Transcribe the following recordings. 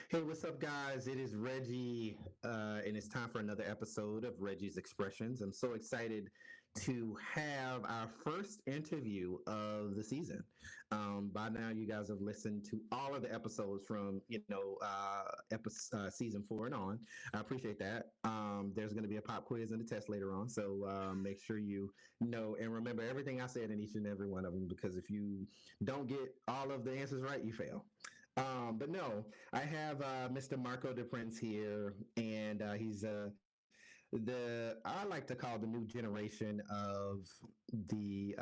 Hey, what's up, guys? It is Reggie, and it's time for another episode of Reggie's Expressions. I'm so excited to have our first interview of the season. By now, you guys have listened to all of the episodes from, season 4 and on. I appreciate that. There's going to be a pop quiz and a test later on, so make sure you know and remember everything I said in each and every one of them, because if you don't get all of the answers right, you fail. But no, I have Mr. Marco DePrence here, and he's I like to call the new generation of the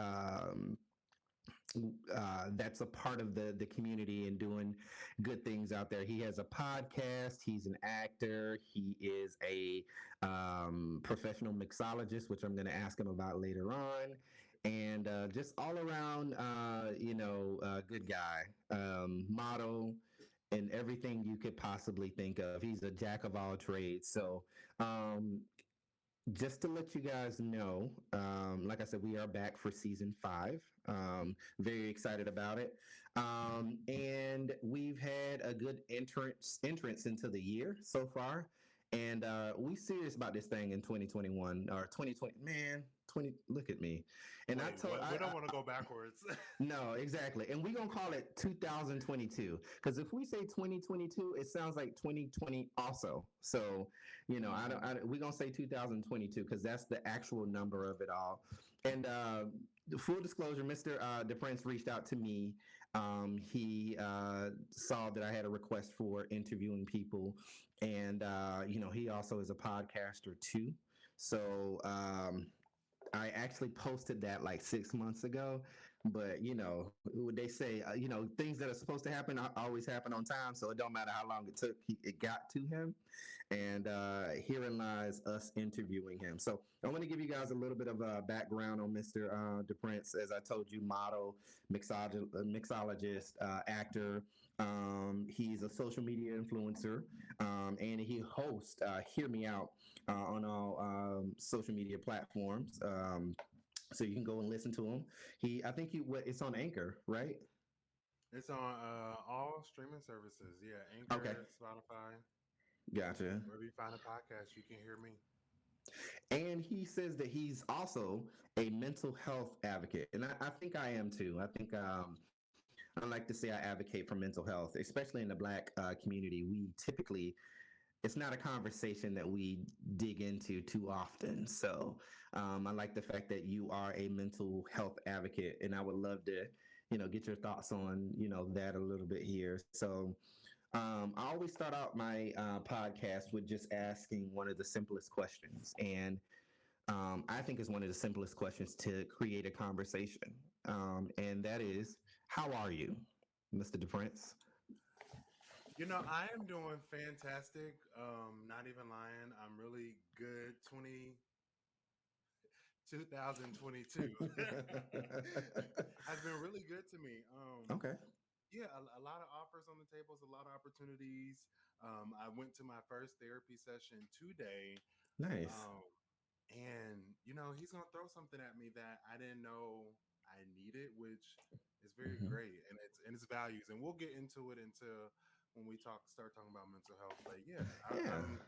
that's a part of the community and doing good things out there. He has a podcast. He's an actor. He is a professional mixologist, which I'm going to ask him about later on, and just all around, good guy, model, and everything you could possibly think of. He's a jack of all trades. So, just to let you guys know, like I said, we are back for season 5. Very excited about it, and we've had a good entrance into the year so far, and we serious about this thing in 2021 or 2020. Man, 20. Look at me, and I Wait, told what? We don't want to go backwards. no, exactly. And we're going to call it 2022. Because if we say 2022, it sounds like 2020 also. So, we're going to say 2022 because that's the actual number of it all. And full disclosure, Mr. DePrence reached out to me. He saw that I had a request for interviewing people. And, he also is a podcaster too. So, I actually posted that like 6 months ago, but they say, things that are supposed to happen always happen on time, so it don't matter how long it took. It got to him, and herein lies us interviewing him. So I want to give you guys a little bit of a background on Mr. DePrence. As I told you, model, mixologist, actor. He's a social media influencer, and he hosts Hear Me Out on all social media platforms. So you can go and listen to him. I think it's on Anchor, right? It's on all streaming services. Yeah, Okay, Anchor, Spotify, gotcha. wherever you find a podcast, you can hear me. And he says that he's also a mental health advocate, and I think I am too. I think I like to say I advocate for mental health, especially in the Black community. We typically it's not a conversation that we dig into too often. So I like the fact that you are a mental health advocate, and I would love to, get your thoughts on, that a little bit here. So I always start out my podcast with just asking one of the simplest questions, and I think is one of the simplest questions to create a conversation, and that is, how are you, Mr. DePrence? I am doing fantastic. Not even lying. I'm really good. 2022 has been really good to me. Okay. Yeah, a lot of offers on the tables, a lot of opportunities. I went to my first therapy session today. Nice. Um, And he's gonna throw something at me that I didn't know I needed, which is very Mhm. great, and it's values, and we'll get into it until when we start talking about mental health. But yeah, Yeah. I'm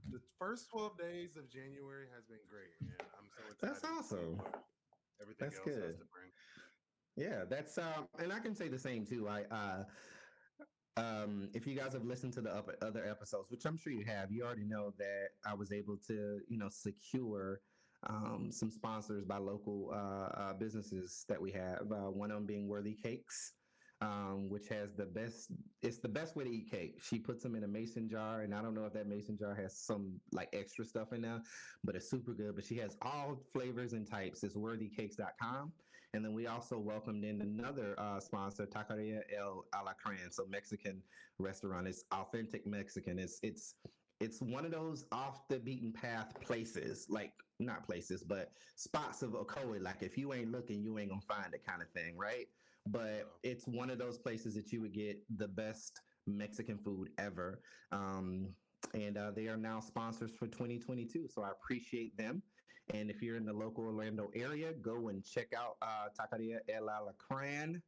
the first 12 days of January has been great, and I'm so That's excited to see awesome. what everything That's else has good. to bring. Yeah, that's and I can say the same too. I if you guys have listened to the other episodes, which I'm sure you have, you already know that I was able to, secure some sponsors by local businesses that we have. One of them being Worthy Cakes, which has the best. It's the best way to eat cake. She puts them in a mason jar, and I don't know if that mason jar has some like extra stuff in there, but it's super good. But she has all flavors and types. It's worthycakes.com. And then we also welcomed in another sponsor, Taqueria El Alacran, so Mexican restaurant. It's authentic Mexican. It's one of those off the beaten path places, like not places, but spots of Ocoee. Like if you ain't looking, you ain't gonna find it, kind of thing, right? But So it's one of those places that you would get the best Mexican food ever. And they are now sponsors for 2022. So I appreciate them. And if you're in the local Orlando area, go and check out Taqueria El Alacran.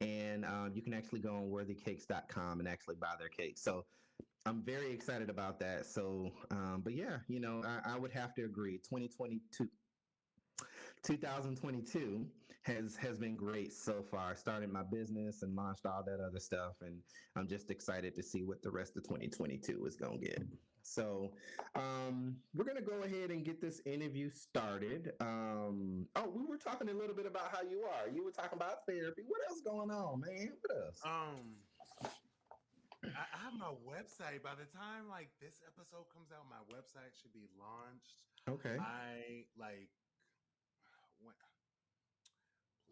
and you can actually go on worthycakes.com and actually buy their cake. So I'm very excited about that. So, but yeah, I would have to agree. 2022 has been great so far. I started my business and launched all that other stuff, and I'm just excited to see what the rest of 2022 is gonna get. So, we're gonna go ahead and get this interview started. Oh, we were talking a little bit about how you are. You were talking about therapy. What else going on, man? What else? I have my website. By the time like this episode comes out, my website should be launched. Okay. I like when,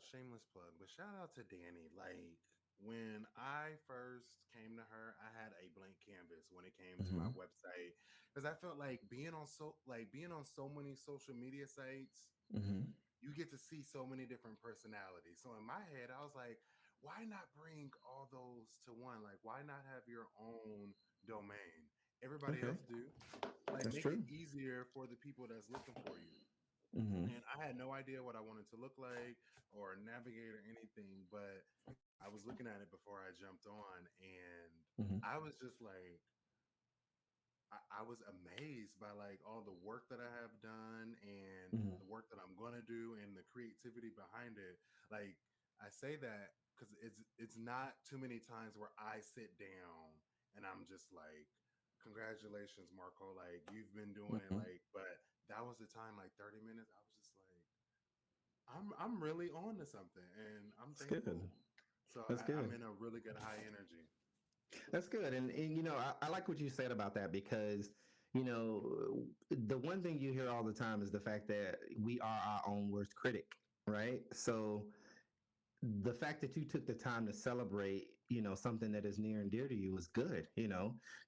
shameless plug, but shout out to Danny. Like when I first came to her, I had a blank canvas when it came to my Mm-hmm. website because I felt like being on so many social media sites, Mm-hmm. you get to see so many different personalities. So in my head, I was like, why not bring all those to one? Like, why not have your own domain? Everybody Okay. else do. Like, That's make true. it easier for the people that's looking for you. Mm-hmm. And I had no idea what I wanted to look like or navigate or anything, but I was looking at it before I jumped on, and Mm-hmm. I was just like, I was amazed by like all the work that I have done and Mm-hmm. the work that I'm gonna do and the creativity behind it. Like I say that because it's not too many times where I sit down and I'm just like, congratulations, Marco. Like you've been doing it. Mm-hmm. Like, but that was the time, like 30 minutes. I was just like, I'm really on to something, and I'm That's good. thankful. So That's I'm good. in a really good high energy. That's good. And I like what you said about that because, the one thing you hear all the time is the fact that we are our own worst critic, right? So the fact that you took the time to celebrate, something that is near and dear to you is good.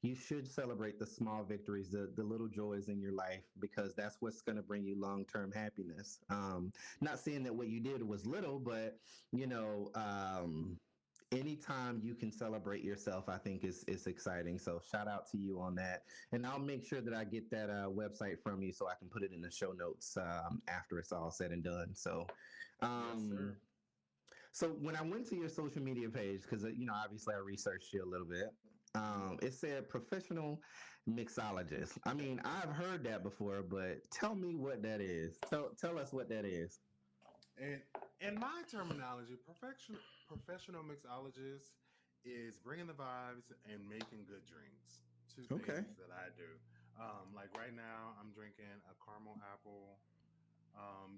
You should celebrate the small victories, the little joys in your life, because that's what's going to bring you long-term happiness. Not saying that what you did was little, but anytime you can celebrate yourself, I think is exciting. So shout out to you on that, and I'll make sure that I get that website from you so I can put it in the show notes after it's all said and done. So. Yes, Um, sir. so when I went to your social media page, because obviously I researched you a little bit, Mhm. it said professional mixologist. I mean, I've heard that before, but tell me what that is. Tell us what that is. And in my terminology, professional mixologist is bringing the vibes and making good drinks. Two Okay, things that I do. Like right now, I'm drinking a caramel apple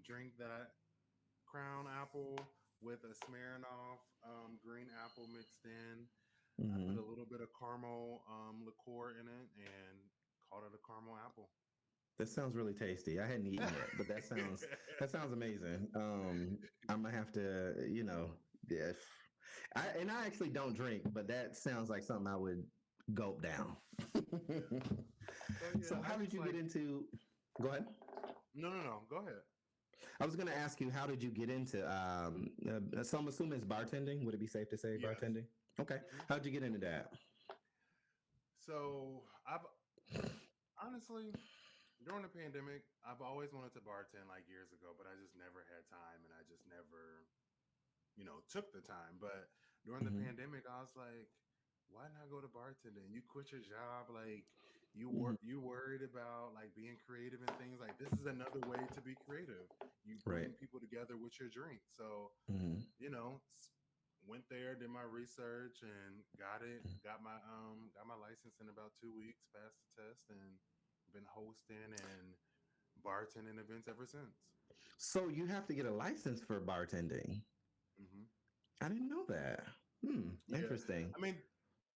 drink that crown apple with a Smirnoff green apple mixed in. I put hmm a little bit of caramel liqueur in it and called it a caramel apple. that sounds really tasty. I hadn't eaten yet, but that sounds amazing. I'm gonna have to, yeah. I actually don't drink, but that sounds like something I would gulp down. Yeah. So yeah, So I how did just you like get into? Go ahead. no. Go ahead. I was going to ask you, how did you get into? So I'm assuming it's bartending. Would it be safe to say Yes. bartending? Okay. Hmm. How'd you get into that? So I've honestly during the pandemic, I've always wanted to bartend like years ago, but I just never had time, and I just never, took the time. But during the Hmm pandemic, I was like, why not go to bartending? You quit your job, like hmm you worried about like being creative and things like this is another way to be creative. You Right. bring people together with your drink. So hmm you know, went there, did my research, and got it. Got my license in about 2 weeks. Passed the test, and been hosting and bartending events ever since. So you have to get a license for bartending. Hmm. I didn't know that. Yeah, Interesting. I mean,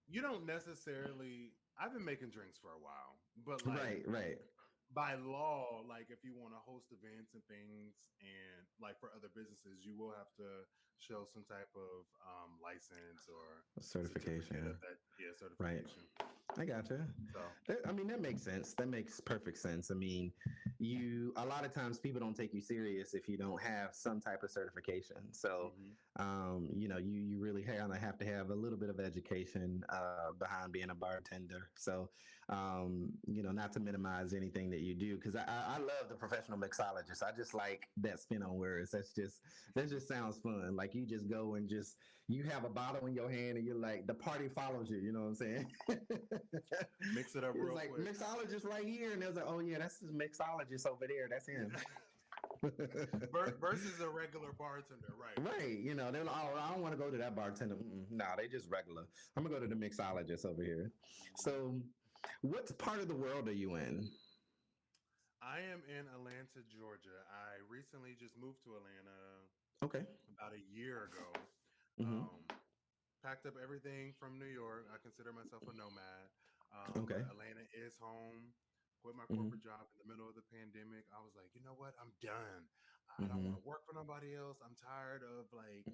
you don't necessarily. I've been making drinks for a while, but like Right. Right. by law, like if you want to host events and things and like for other businesses, you will have to show some type of license or certificate Certification. of that, yeah, Right. certification. I gotcha. So I mean, that makes sense. That makes perfect sense. I mean, a lot of times people don't take you serious if you don't have some type of certification. So, hmm you really kind of have to have a little bit of education behind being a bartender. So, not to minimize anything that you do, because I love the professional mixologist. I just like that spin on words. That just sounds fun. Like you just go and just you have a bottle in your hand and you're like, the party follows you. You know what I'm saying? Mix it up It's real like quick. mixologist right here, and there's like, oh yeah, that's the mixologist over there. That's him. Versus a regular bartender, right? Right. You know, they're like, oh, I don't want to go to that bartender. Nah, they just regular. I'm gonna go to the mixologist over here. Mhm. So, what part of the world are you in? I am in Atlanta, Georgia. I recently just moved to Atlanta Okay. about a year ago. Hmm. Um, Packed up everything from New York. I consider myself a nomad, but Okay. Atlanta is home. Quit my Hmm. corporate job in the middle of the pandemic. I was like, you know what? I'm done. I don't want Hmm. to work for nobody else. I'm tired of like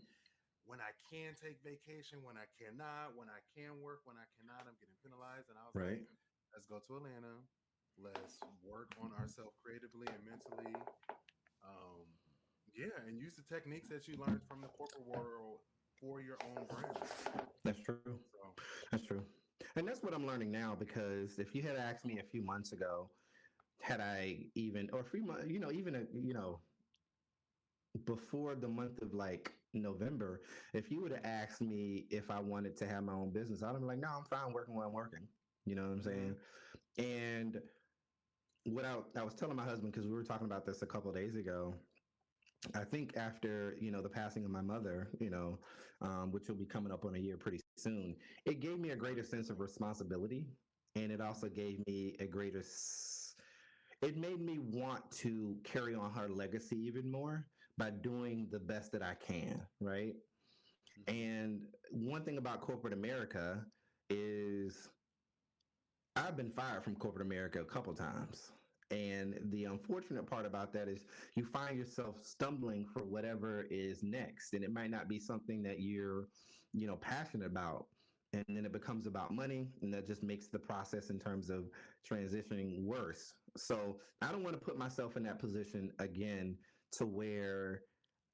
when I can take vacation, when I cannot, when I can work, when I cannot, I'm getting penalized. And I was Right. like, let's go to Atlanta. Let's work on ourselves creatively and mentally. Um, yeah, and use the techniques that you learned from the corporate world for your own brand. That's true. So, That's true. And that's what I'm learning now because if you had asked me a few months ago, had I even, or a few months, even, before the month of like November, if you would have asked me if I wanted to have my own business, I'd have been like, no, I'm fine working where I'm working. You know what I'm mm-hmm, saying? And what I was telling my husband, because we were talking about this a couple of days ago, I think after the passing of my mother, which will be coming up on a year pretty soon, it gave me a greater sense of responsibility, and it also gave me a it made me want to carry on her legacy even more by doing the best that I can, right? mm-hmm, And one thing about corporate America is I've been fired from corporate America a couple times. And the unfortunate part about that is you find yourself stumbling for whatever is next. And it might not be something that you're, passionate about. And then it becomes about money. And that just makes the process in terms of transitioning worse. So I don't want to put myself in that position again to where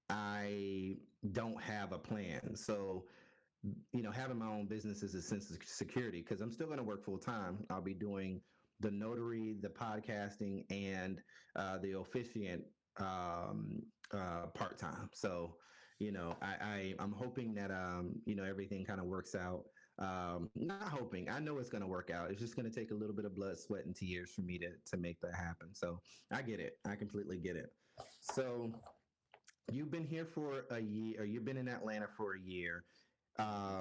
I don't have a plan. So having my own business is a sense of security because I'm still going to work full time. I'll be doing the notary, the podcasting, and the officiant part time. So, I'm hoping that everything kind of works out. Not hoping. I know it's going to work out. It's just going to take a little bit of blood, sweat, and tears for me to make that happen. So I get it. I completely get it. So you've been here for a year, or you've been in Atlanta for a year. mm-hmm.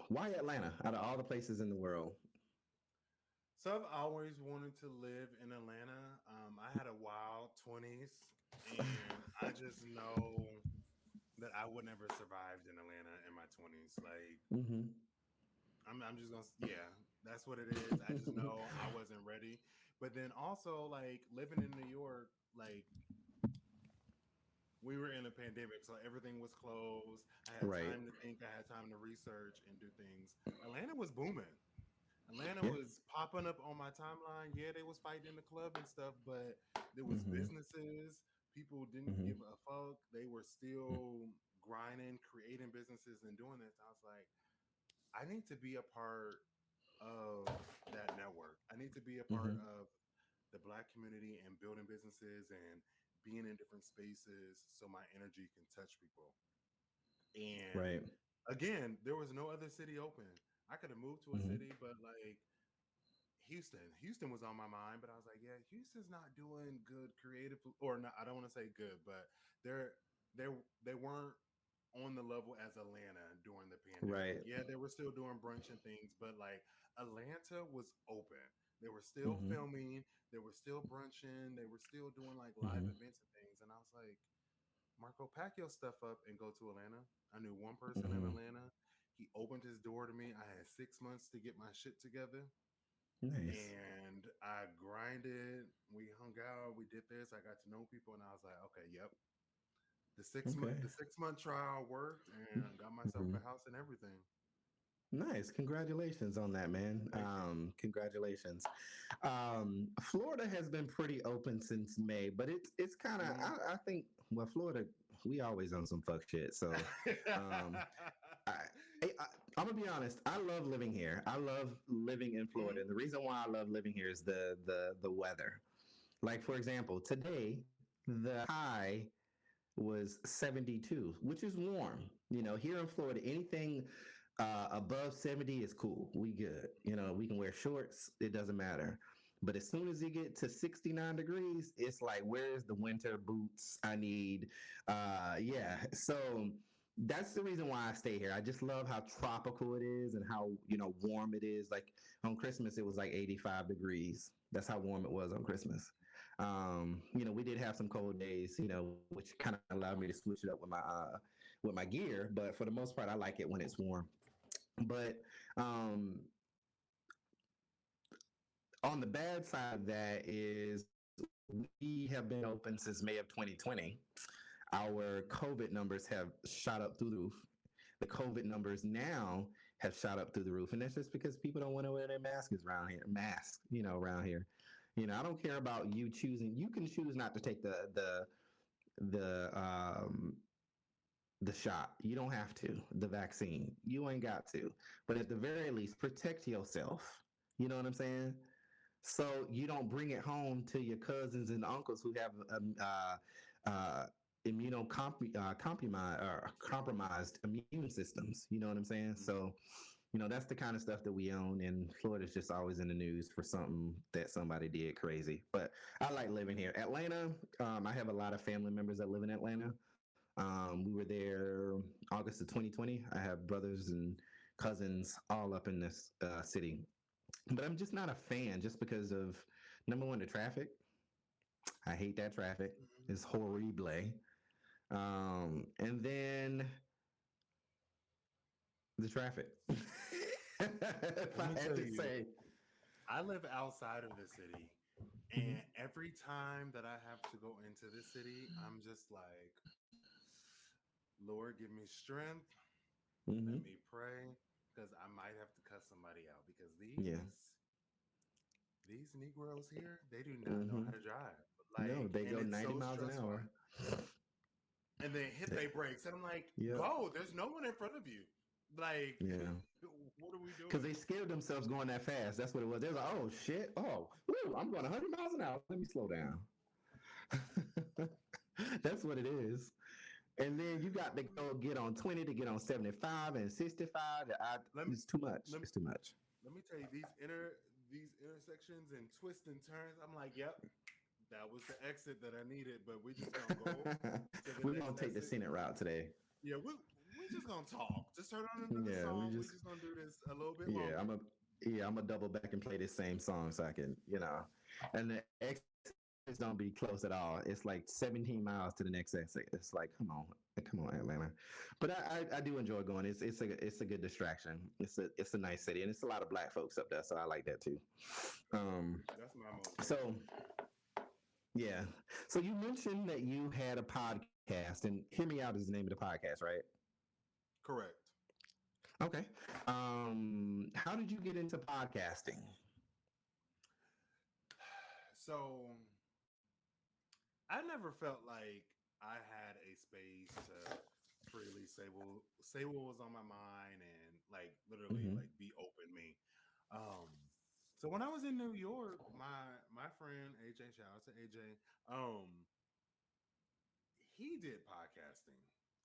Why Atlanta out of all the places in the world? So I've always wanted to live in Atlanta. I had a wild 20s, and I just know that I would never survived in Atlanta in my 20s. Like, Mm-hmm. I'm just gonna, yeah, that's what it is. I just know I wasn't ready. But then also, like, living in New York, like, we were in a pandemic, so everything was closed. I had Right. time to think, I had time to research and do things. Atlanta was booming. Atlanta Yeah. was popping up on my timeline. Yeah, they was fighting in the club and stuff, but there was Mm-hmm. businesses. People didn't Mm-hmm. give a fuck. They were still grinding, creating businesses and doing this. I was like, I need to be a part of that network. I need to be a part Mm-hmm. of the black community and building businesses and being in different spaces so my energy can touch people. And Right. again, there was no other city open. I could have moved to a Mm-hmm. city, but like Houston was on my mind, but I was like, yeah, Houston's not doing good creative, or not. I don't want to say good, but they're they they weren't on the level as Atlanta during the pandemic. Right. Yeah, they were still doing brunch and things, but like Atlanta was open. They were still Mm-hmm. filming, they were still brunching, they were still doing like live Mm-hmm. events and things. And I was like, Marco, pack your stuff up and go to Atlanta. I knew one person in Mm-hmm. Atlanta. He opened his door to me. I had 6 months to get my shit together, Nice. and I grinded. We hung out. We did this. I got to know people, and I was like, okay, yep. Okay. The 6 month trial worked, and got myself Mm-hmm. a house and everything. Nice. Congratulations on that, man. Thank you. Congratulations. Florida has been pretty open since May, but it's kind of Mm-hmm. I think well, Florida, we always on some fuck shit. So um, I, I'm gonna be honest. I love living here. I love living in Mm-hmm. Florida, and the reason why I love living here is the weather. Like for example, today the high was 72, which is warm. Here in Florida, anything above 70 is cool. We good. We can wear shorts. It doesn't matter. But as soon as you get to 69 degrees, it's like, where's the winter boots I need? Yeah. So that's the reason why I stay here. I just love how tropical it is and how, warm it is. Like on Christmas, it was like 85 degrees. That's how warm it was on Christmas. We did have some cold days, which kind of allowed me to switch it up with my gear. But for the most part, I like it when it's warm. But on the bad side of that is we have been open since May of 2020. Our COVID numbers have shot up through the roof. The COVID numbers now have shot up through the roof, and that's just because people don't want to wear their masks around here. Around here. I don't care about you choosing. You can choose not to take the shot. You don't have to. The vaccine. You ain't got to. But at the very least, protect yourself. You know what I'm saying? So you don't bring it home to your cousins and uncles who have compromised immune systems. You know what I'm saying? So, that's the kind of stuff that we own, and Florida's just always in the news for something that somebody did crazy. But I like living here. Atlanta, I have a lot of family members that live in Atlanta. We were there August of 2020. I have brothers and cousins all up in this city. But I'm just not a fan just because of, number one, the traffic. I hate that traffic. It's horrible. And then the traffic. If I had to say. I live outside of the city, and every time that I have to go into the city, I'm just like, Lord, give me strength. Let me pray, because I might have to cut somebody out, because these Negroes here, they do not know how to drive. No, they go 90 miles an hour. And then hit their brakes. And I'm like, go, there's no one in front of you. Like, what are we doing? Because they scared themselves going that fast. That's what it was. They're like, oh, shit. Oh, woo, I'm going 100 miles an hour. Let me slow down. That's what it is. And then you got to go get on 20 to get on 75 and 65. It's too much. It's too much. Let me tell you, these intersections and twists and turns, I'm like, yep, that was the exit that I needed, but we're just going to go. We're going to take the scenic route today. Yeah, we're just going to talk. Just turn on another song. We're just going to do this a little bit longer. I'm going to double back and play this same song so I can, and the exit don't be close at all. It's like 17 miles to the next exit. It's like, come on, Atlanta. But I do enjoy going. It's a good distraction. It's a nice city, and it's a lot of Black folks up there, so I like that too. That's my most. So, yeah. So you mentioned that you had a podcast, and Hear Me Out is the name of the podcast, right? Correct. Okay. How did you get into podcasting? So, I never felt like I had a space to freely say what was on my mind and like literally like be open me. So when I was in New York, my friend AJ, shout out to AJ, he did podcasting.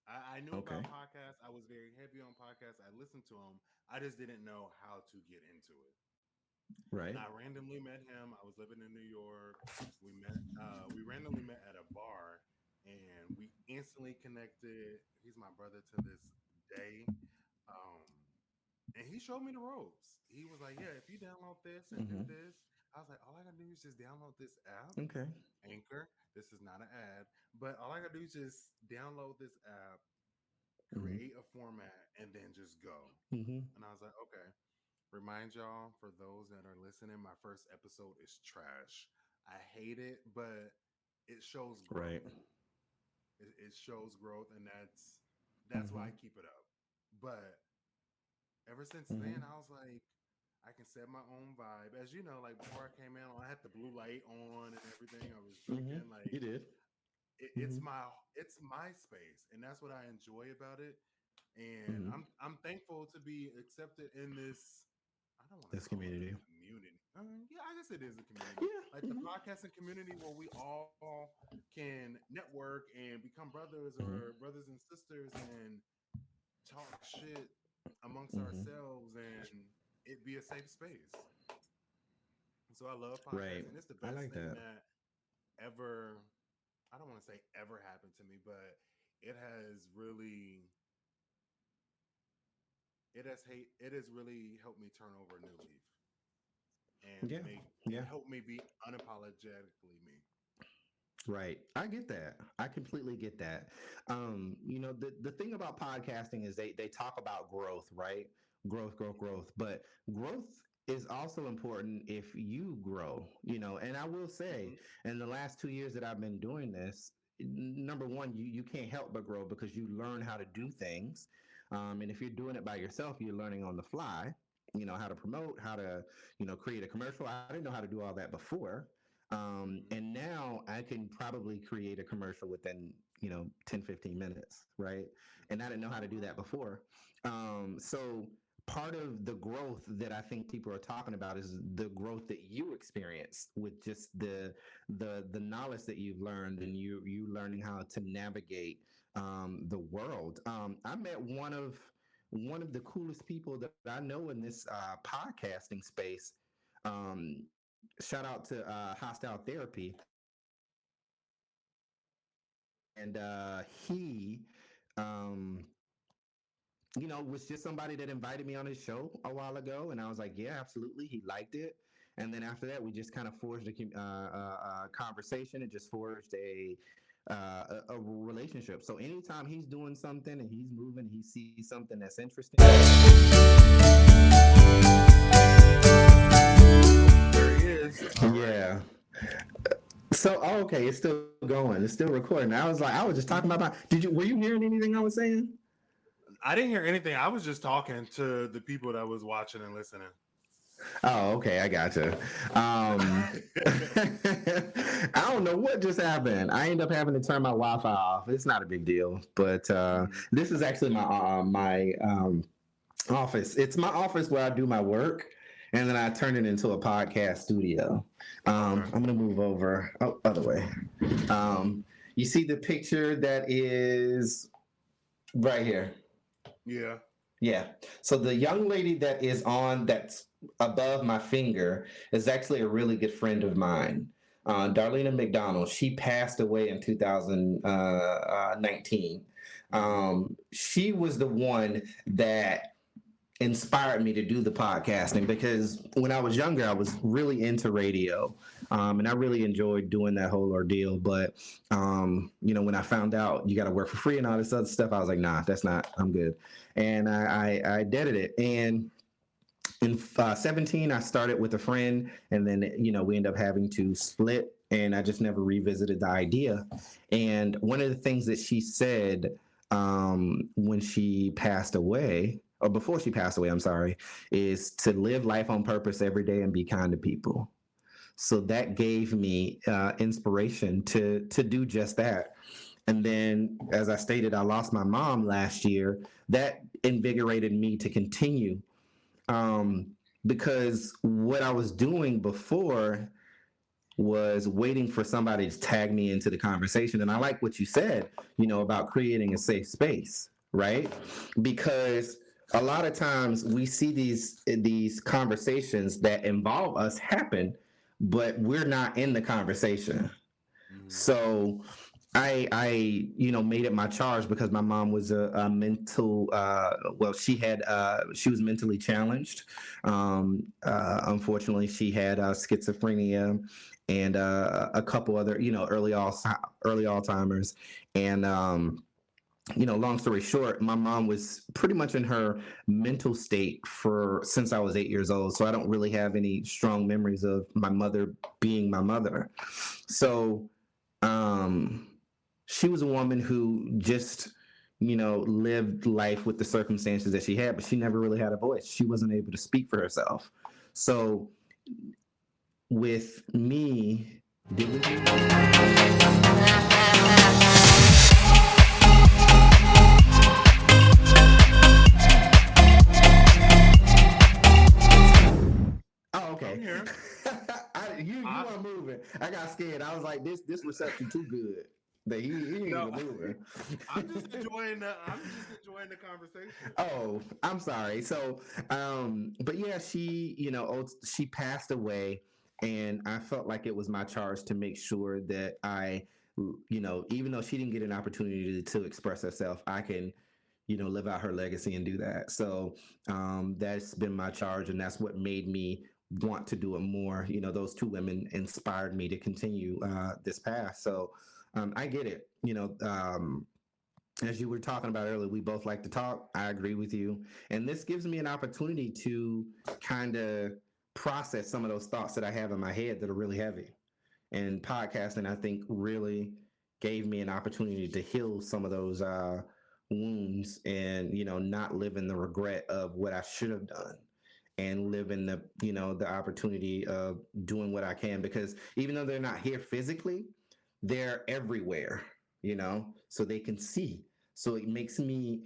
I knew about podcasts. I was very heavy on podcasts. I listened to them. I just didn't know how to get into it. Right. And I randomly met him. I was living in New York. We met. We randomly met at a bar, and we instantly connected. He's my brother to this day. And he showed me the ropes. He was like, "Yeah, if you download this and do this," I was like, "All I gotta do is just download this app." Okay. Anchor. This is not an ad, but all I gotta do is just download this app, create a format, and then just go. And I was like, okay. Remind y'all, for those that are listening, my first episode is trash. I hate it, but it shows growth. Right. It shows growth, and that's why I keep it up. But ever since then, I was like, I can set my own vibe. As you know, like before I came in, I had the blue light on and everything. I was drinking. Like you did. It's my space, and that's what I enjoy about it. And I'm thankful to be accepted in this. I I don't want to This call it a community. community. Yeah, I guess it is a community. Yeah. Like the podcasting community where we all can network and become brothers Hmm. or brothers and sisters and talk shit amongst Hmm. ourselves and it be a safe space. So I love Right. podcasting. It's the I best like thing that. that ever, I don't want to say ever happened to me, but it has really it has really helped me turn over a new leaf and Yeah. make and Yeah. help me be unapologetically me. Right. I get that. I completely get that. The thing about podcasting is they talk about growth, right? Growth, growth, growth. But growth is also important if you grow, and I will say Hmm. in the last 2 years that I've been doing this, number one, you can't help but grow because you learn how to do things. And if you're doing it by yourself, you're learning on the fly, how to promote, how to, create a commercial. I didn't know how to do all that before. Hmm. And now I can probably create a commercial within, 10, 15 minutes, right? And I didn't know how to do Okay. that before. So part of the growth that I think people are talking about is the growth that you experienced with just the knowledge that you've learned and you learning how to navigate the world. I met one of the coolest people that I know in this podcasting space. Shout out to Hostile Therapy, and he, um, was just somebody that invited me on his show a while ago, and I was like, yeah, absolutely. He liked it, and then after that, we just kind of forged a conversation and just forged a relationship. So anytime he's doing something and he's moving, he sees something that's interesting. There he is. All right. Yeah. So, oh, okay, it's still going. It's still recording. I was just talking about Hmm. my. Were you hearing anything I was saying? I didn't hear anything. I was just talking to the people that was watching and listening. Oh, okay, I gotcha. I don't know what just happened. I ended up having to turn my Wi-Fi off. It's not a big deal, but Mhm. this is actually my office. It's my office where I do my work, and then I turn it into a podcast studio. Okay. I'm gonna move over. Oh, other way. Um, you see the picture that is right here. Yeah. Yeah. So the young lady that's above my finger is actually a really good friend of mine. Darlena McDonald. She passed away in 2019. Hmm. She was the one that inspired me to do the podcasting because when I was younger, I was really into radio. And I really enjoyed doing that whole ordeal. But, when I found out you got to work for free and all this other stuff, I was like, nah, that's not, I'm good. And I did it. And in 17, I started with a friend, and then, we ended up having to split. And I just never revisited the idea. And one of the things that she said when she passed away, or before she passed away, I'm sorry, is to live life on purpose every day and be kind to people. So that gave me inspiration to do just that. And then, as I stated, I lost my mom last year. That invigorated me to continue, um, because what I was doing before was waiting for somebody to tag me into the conversation. And I like what you said, about creating a safe space, right? Because a lot of times we see these conversations that involve us happen, but we're not in the conversation. Hmm. So I made it my charge because my mom was a mental well, she was mentally challenged. Unfortunately, she had schizophrenia and a couple other, early Alzheimer's. And long story short, my mom was pretty much in her mental state for since I was 8 years old. So I don't really have any strong memories of my mother being my mother. So um, she was a woman who just, lived life with the circumstances that she had, but she never really had a voice. She wasn't able to speak for herself. So with me, did we? You I weren't moving. I got scared. I was like, this reception too good. That he ain't no, even moving. I'm just enjoying the conversation. Oh, I'm sorry. So, but yeah, she, she passed away, and I felt like it was my charge to make sure that even though she didn't get an opportunity to express herself, I can, live out her legacy and do that. So, that's been my charge, and that's what made me want to do it more. Those two women inspired me to continue this path. So, I get it. As you were talking about earlier, we both like to talk. I agree with you. And this gives me an opportunity to kind of process some of those thoughts that I have in my head that are really heavy. And podcasting, I think, really gave me an opportunity to heal some of those wounds and, not live in the regret of what I should have done and live in the opportunity of doing what I can, because even though they're not here physically, they're everywhere, so they can see. So it makes me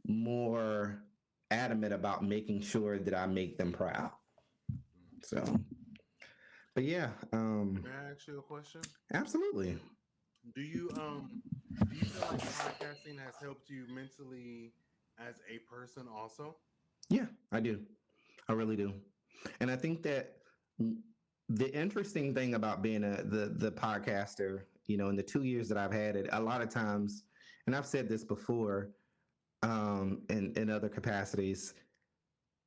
more adamant about making sure that I make them proud. So, but yeah, May I ask you a question? absolutely. Do you do you feel like podcasting has helped you mentally as a person also? Yeah, I do. I really do. And I think that the interesting thing about being the podcaster, in the 2 years that I've had it, a lot of times, and I've said this before, in other capacities,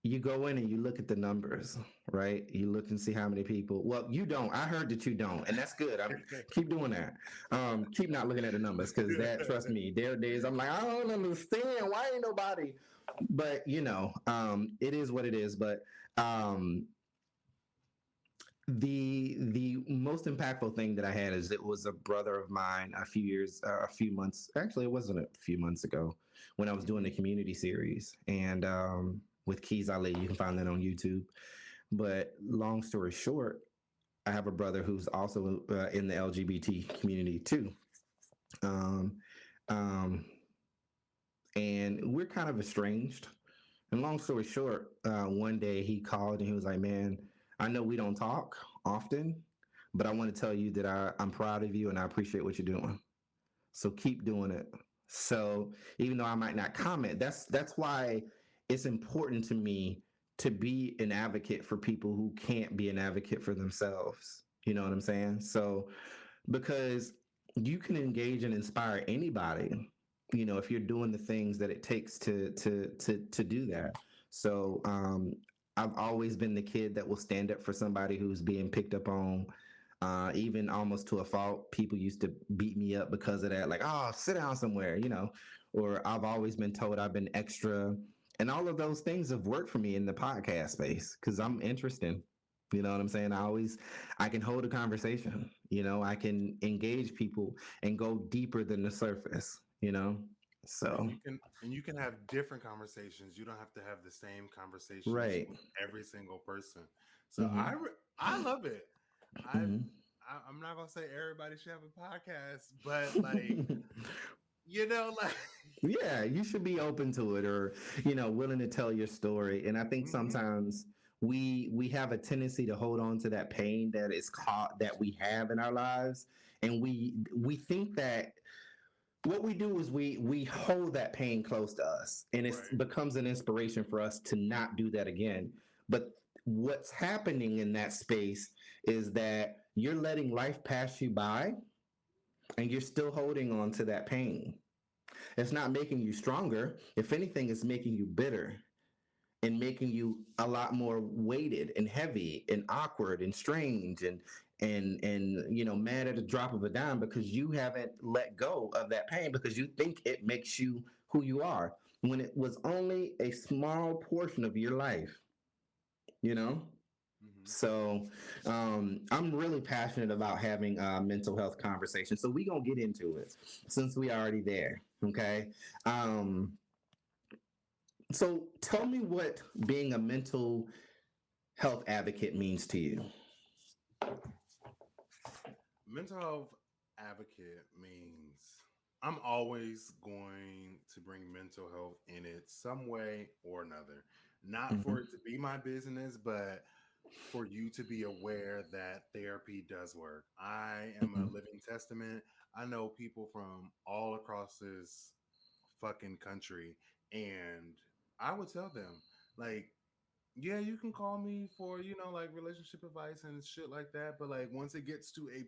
you go in and you look at the numbers, right? You look and see how many people. Well, you don't. I heard that you don't, and that's good. I'm keep doing that. Keep not looking at the numbers, because that, trust me, there are days I'm like, I don't understand why ain't nobody. But it is what it is. But um, the most impactful thing that I had is it was a brother of mine a few months. Actually, it wasn't a few months ago when I was doing the community series, and with Keys Ali, you can find that on YouTube. But long story short, I have a brother who's also in the LGBT community too. Um, um, and we're kind of estranged. And long story short, one day he called and he was like, "Man, I know we don't talk often, but I want to tell you that I'm proud of you and I appreciate what you're doing. So keep doing it." So even though I might not comment, that's why it's important to me to be an advocate for people who can't be an advocate for themselves. You know what I'm saying? So because you can engage and inspire anybody, if you're doing the things that it takes to do that. So I've always been the kid that will stand up for somebody who's being picked up on, even almost to a fault. People used to beat me up because of that, like, "Oh, sit down somewhere," or I've always been told I've been extra. And all of those things have worked for me in the podcast space because I'm interesting. You know what I'm saying? I can hold a conversation, I can engage people and go deeper than the surface. So, And you can have different conversations. You don't have to have the same conversations right. with every single person. So Hmm. I love it. I, Hmm. I'm not gonna say everybody should have a podcast, but like like Yeah, you should be open to it, or willing to tell your story. And I think Mhm. sometimes we have a tendency to hold on to that pain that is caught that we have in our lives, and we think that what we do is we hold that pain close to us, and it Right. becomes an inspiration for us to not do that again. But what's happening in that space is that you're letting life pass you by, and you're still holding on to that pain. It's not making you stronger. If anything, it's making you bitter and making you a lot more weighted and heavy and awkward and strange and mad at the drop of a dime because you haven't let go of that pain because you think it makes you who you are when it was only a small portion of your life, you know? Mhm. So I'm really passionate about having mental health conversations. So we're going to get into it since we already there. Okay. Um, so tell me what being a mental health advocate means to you. Mental health advocate means I'm always going to bring mental health in it some way or another. Not Mm-hmm. for it to be my business, but for you to be aware that therapy does work. I am a Mm-hmm. living testament. I know people from all across this fucking country, and I would tell them, like, yeah, you can call me for, like relationship advice and shit like that, but like once it gets to a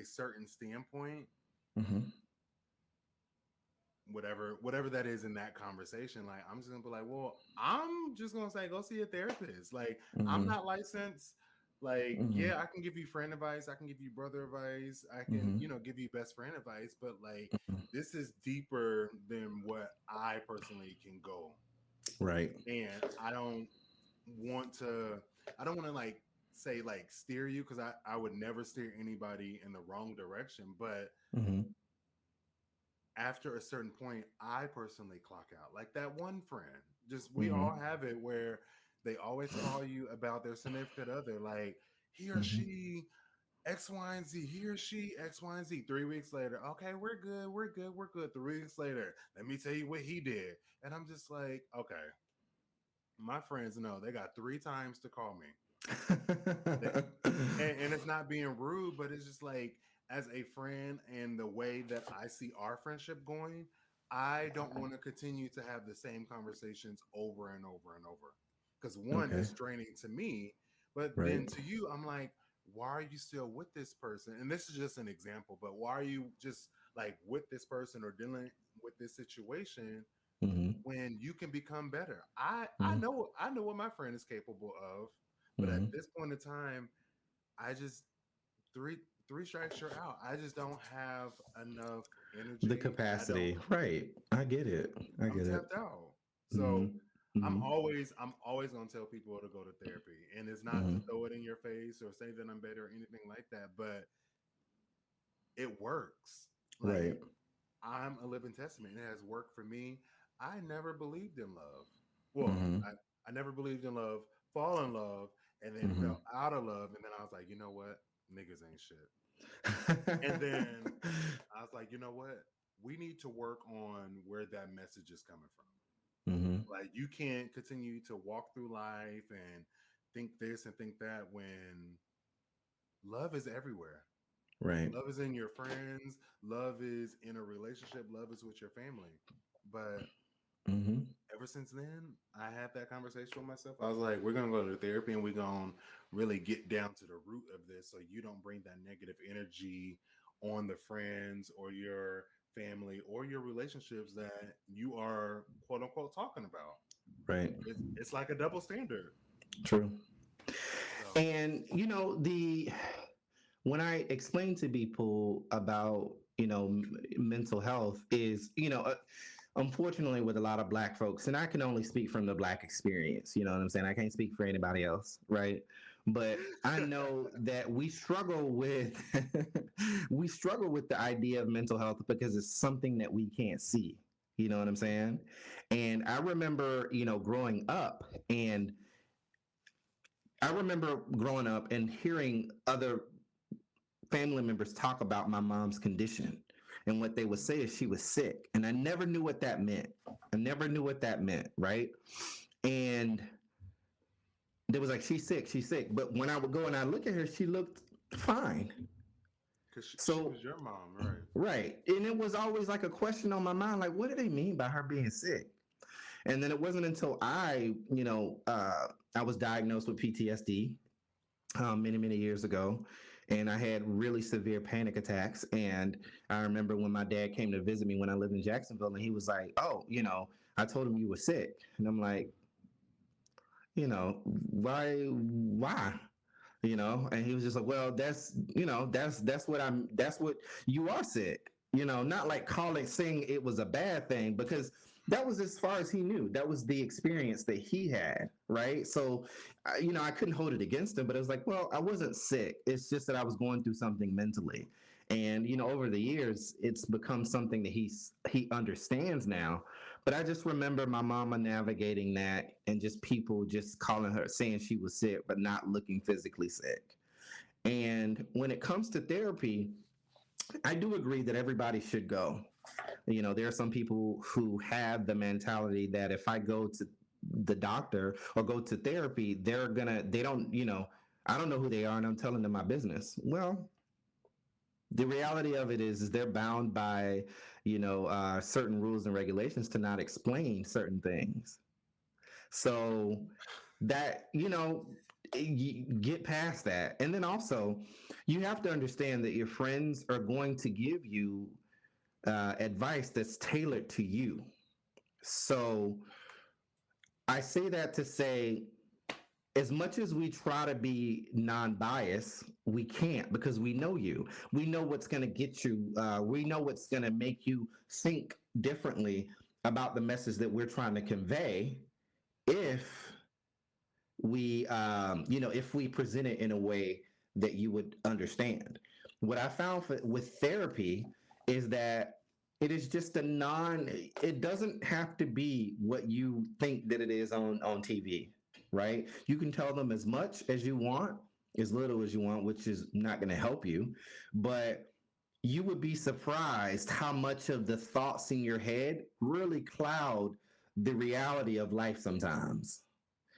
certain standpoint, Mm-hmm. whatever that is in that conversation, like I'm just gonna be like, well, I'm just gonna say go see a therapist. Like I'm Mm-hmm. not licensed. Like, Mm-hmm. yeah, I can give you friend advice, I can give you brother advice, I can, Mm-hmm. give you best friend advice, but like Mm-hmm. this is deeper than what I personally can go. Right. And want to I don't want to like say like steer you, because I would never steer anybody in the wrong direction, but Mm-hmm. after a certain point, I personally clock out. Like that one friend, just we Mm-hmm. all have it where they always call you about their significant other, like he or Mm-hmm. she X, Y, and Z, he or she X, Y, and Z. 3 weeks later, okay, we're good, we're good, we're good. 3 weeks later, let me tell you what he did. And I'm just like, okay, my friends know they got 3 times to call me. They, and it's not being rude, but it's just like as a friend and the way that I see our friendship going, I don't want to continue to have the same conversations over and over and over. Because one, Okay. it's draining to me, but Right. then to you, I'm like, why are you still with this person? And this is just an example, but why are you just like with this person or dealing with this situation Mm-hmm. when you can become better? I Mm-hmm. know I know what my friend is capable of, but at Mm-hmm. this point in time, I just three three strikes you're out. I just don't have enough The energy, and capacity. Right. I get it. I I'm get it. tapped out. Mm-hmm. So Mm-hmm. I'm always gonna tell people to go to therapy, and it's not Mm-hmm. to throw it in your face or say that I'm better or anything like that, but it works. Like Right. I'm a living testament. It has worked for me. I never believed in love. Well, Mm-hmm. I never believed in love, fall in love, and then Mm-hmm. fell out of love. And then I was like, you know what? Niggas ain't shit. And then I was like, you know what? We need to work on where that message is coming from. Mm-hmm. Like, you can't continue to walk through life and think this and think that when love is everywhere. Right. Love is in your friends, love is in a relationship, love is with your family. But Mm-hmm. ever since then, I had that conversation with myself. I was like, we're gonna go to therapy and we're gonna really get down to the root of this, so you don't bring that negative energy on the friends or your family or your relationships that you are quote unquote talking about. Right. It's like a double standard. True. So And the when I explain to people about mental health is unfortunately with a lot of black folks, and I can only speak from the black experience. You know what I'm saying? I can't speak for anybody else, right? But I know that we struggle with we struggle with the idea of mental health because it's something that we can't see. You know what I'm saying? And I remember, growing up, and I remember growing up and hearing other family members talk about my mom's condition. And what they would say is she was sick. And I never knew what that meant. I never knew what that meant, right? And they was like, she's sick, she's sick. But when I would go and I look at her, she looked fine. because she So, was your mom, right? right. And it was always like a question on my mind, like, what do they mean by her being sick? And then it wasn't until I was diagnosed with PTSD many, many years ago. And I had really severe panic attacks. And I remember when my dad came to visit me when I lived in Jacksonville, and he was like, oh, I told him you were sick. And I'm like, why? And he was just like, well, that's what you are sick. Not like saying it was a bad thing, because that was as far as he knew. That was the experience that he had, right? So, I couldn't hold it against him, but it was like, well, I wasn't sick. It's just that I was going through something mentally. And over the years, it's become something that he understands now. But I just remember my mama navigating that, and just people just calling her, saying she was sick, but not looking physically sick. And when it comes to therapy, I do agree that everybody should go. There are some people who have the mentality that if I go to the doctor or go to therapy, they don't, I don't know who they are and I'm telling them my business. Well, the reality of it is they're bound by, certain rules and regulations to not explain certain things. So that, you get past that. And then also, you have to understand that your friends are going to give you advice that's tailored to you. So I say that to say, as much as we try to be non-biased, we can't because we know you. We know what's going to get you. We know what's going to make you think differently about the message that we're trying to convey. If if we present it in a way that you would understand. What I found with therapy is that it is just it doesn't have to be what you think that it is on TV, right? You can tell them as much as you want, as little as you want, which is not going to help you, but you would be surprised how much of the thoughts in your head really cloud the reality of life sometimes.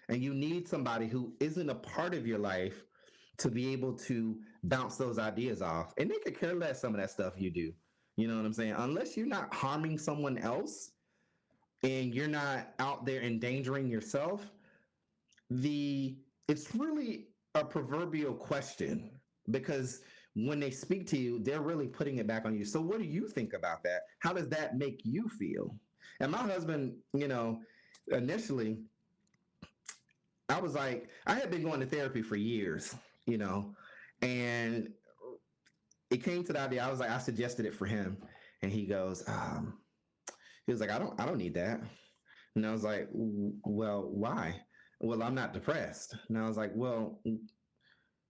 And you need somebody who isn't a part of your life to be able to bounce those ideas off. And they could care less some of that stuff you do. You know what I'm saying? Unless you're not harming someone else and you're not out there endangering yourself, it's really a proverbial question because when they speak to you, they're really putting it back on you. So what do you think about that? How does that make you feel? And my husband, initially, I was like, I had been going to therapy for years, and it came to the idea. I was like, I suggested it for him, and he was like, I don't need that. And I was like, well, why? Well, I'm not depressed. And I was like, well,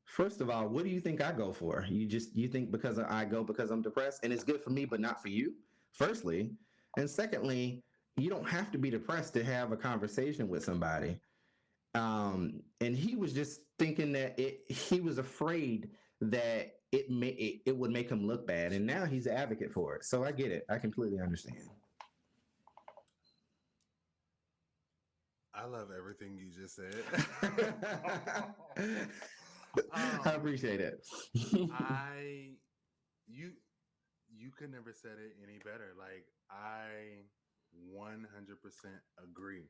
first of all, what do you think I go for? You think because I go because I'm depressed and it's good for me, but not for you, firstly. And secondly, you don't have to be depressed to have a conversation with somebody. And he was just thinking that he was afraid that it would make him look bad. And now he's an advocate for it. So I get it. I completely understand. I love everything you just said. I appreciate it. I you you could never said it any better. Like I 100% agree.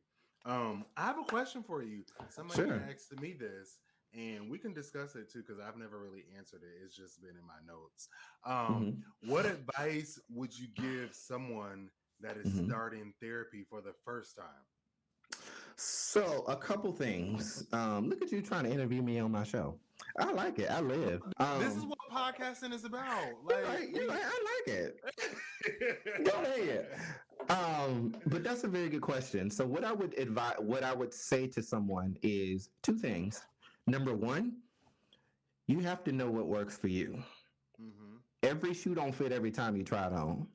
I have a question for you. Somebody Sure. asked me this, and we can discuss it too because I've never really answered it. It's just been in my notes. Mm-hmm. What advice would you give someone that is Mm-hmm. starting therapy for the first time? So a couple things. Look at you trying to interview me on my show. I like it. I live. This is what podcasting is about. Like You're right. I like it. Go ahead. But that's a very good question. So what I would say to someone is two things. Number one, you have to know what works for you. Mm-hmm. Every shoe don't fit every time you try it on.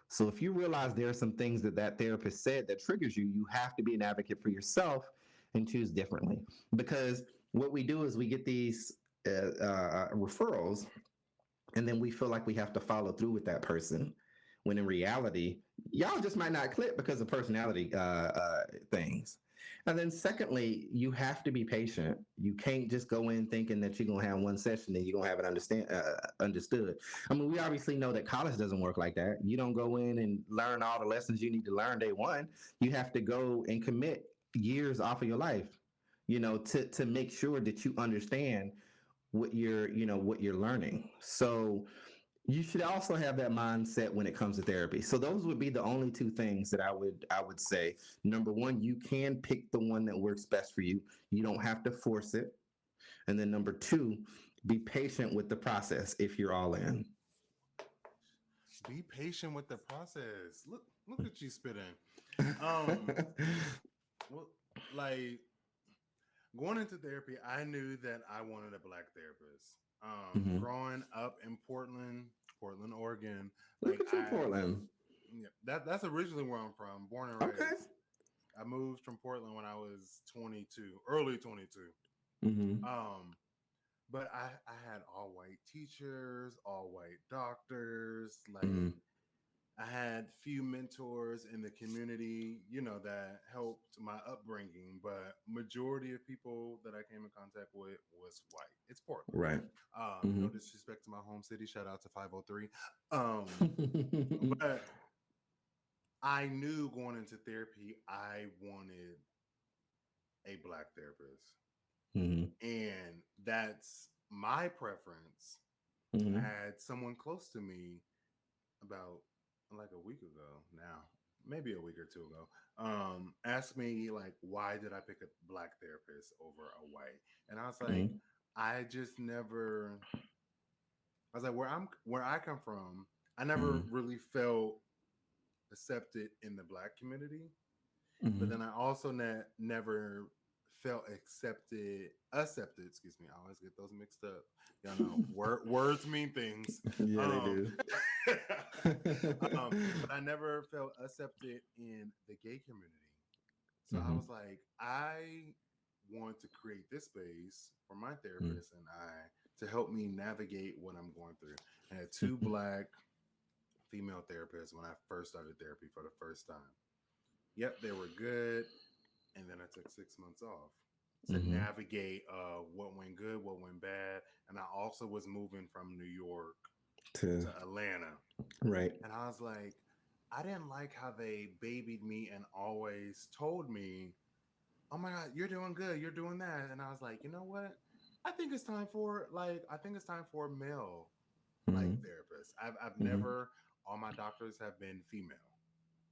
So if you realize there are some things that therapist said that triggers you, you have to be an advocate for yourself and choose differently. Because what we do is we get these referrals, and then we feel like we have to follow through with that person. When in reality, y'all just might not click because of personality things. And then secondly, you have to be patient. You can't just go in thinking that you're gonna have one session and you're gonna have it understood. I mean, we obviously know that college doesn't work like that. You don't go in and learn all the lessons you need to learn day one. You have to go and commit years off of your life, to make sure that you understand what you're learning. So you should also have that mindset when it comes to therapy. So those would be the only two things that I would say. Number one, you can pick the one that works best for you. You don't have to force it. And then number two, be patient with the process if you're all in. Be patient with the process. Look at you spitting. Um, well, like going into therapy, I knew that I wanted a black therapist. Mm-hmm. Growing up in Portland, Oregon, Look like at you, Portland. yeah, that's originally where I'm from, born and Okay. raised. I moved from Portland when I was 22, early 22. Mm-hmm. Um, but I had all white teachers, all white doctors. Like Mm-hmm. I had few mentors in the community, that helped my upbringing, but majority of people that I came in contact with was white. It's Portland. Right. No Mm-hmm. disrespect to my home city. Shout out to 503. But I knew going into therapy, I wanted a black therapist. Mm-hmm. And that's my preference. I Mm-hmm. had someone close to me about like a week ago now, maybe a week or two ago, asked me like, why did I pick a black therapist over a white? And I was like, Mm-hmm. I just never. I was like, where I come from, I never Mm-hmm. really felt accepted in the black community. But Mm-hmm. then I also never felt accepted. Excuse me, I always get those mixed up. Y'all know words mean things. Yeah, they Um, do. but I never felt accepted in the gay community. So I Mm-hmm. was like, I want to create this space for my therapist and I to help me navigate what I'm going through. I had two Mm-hmm. black female therapists when I first started therapy for the first time. Yep, they were good. And then I took 6 months off to Mm-hmm. navigate what went good, what went bad. And I also was moving from New York To to Atlanta. right. And I was like, I didn't like how they babied me and always told me, oh my God, you're doing good, you're doing that. And I was like, you know what? I think it's time for a male like Mm-hmm. therapist. I've Mm-hmm. never, all my doctors have been female.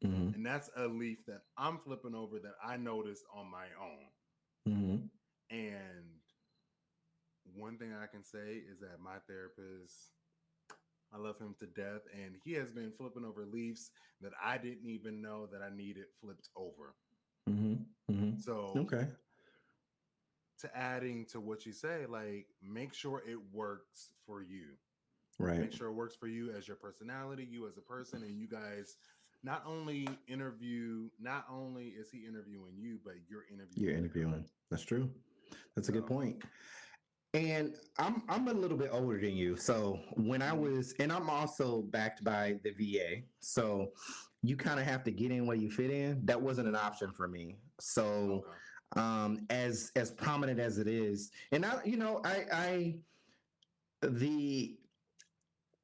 Mm-hmm. And that's a leaf that I'm flipping over that I noticed on my own. Mm-hmm. And one thing I can say is that my therapist, I love him to death, and he has been flipping over leaves that I didn't even know that I needed flipped over. Mm-hmm. Mm-hmm. So, Okay. to adding to what you say, like make sure it works for you. Right. Make sure it works for you as your personality, you as a person, and you guys not only is he interviewing you, but you're You're interviewing him. interviewing. That's true. That's a good So, point. And I'm a little bit older than you. So when I mhm, was, and I'm also backed by the VA. So you kind of have to get in where you fit in. That wasn't an option for me. So okay. as prominent as it is, and I the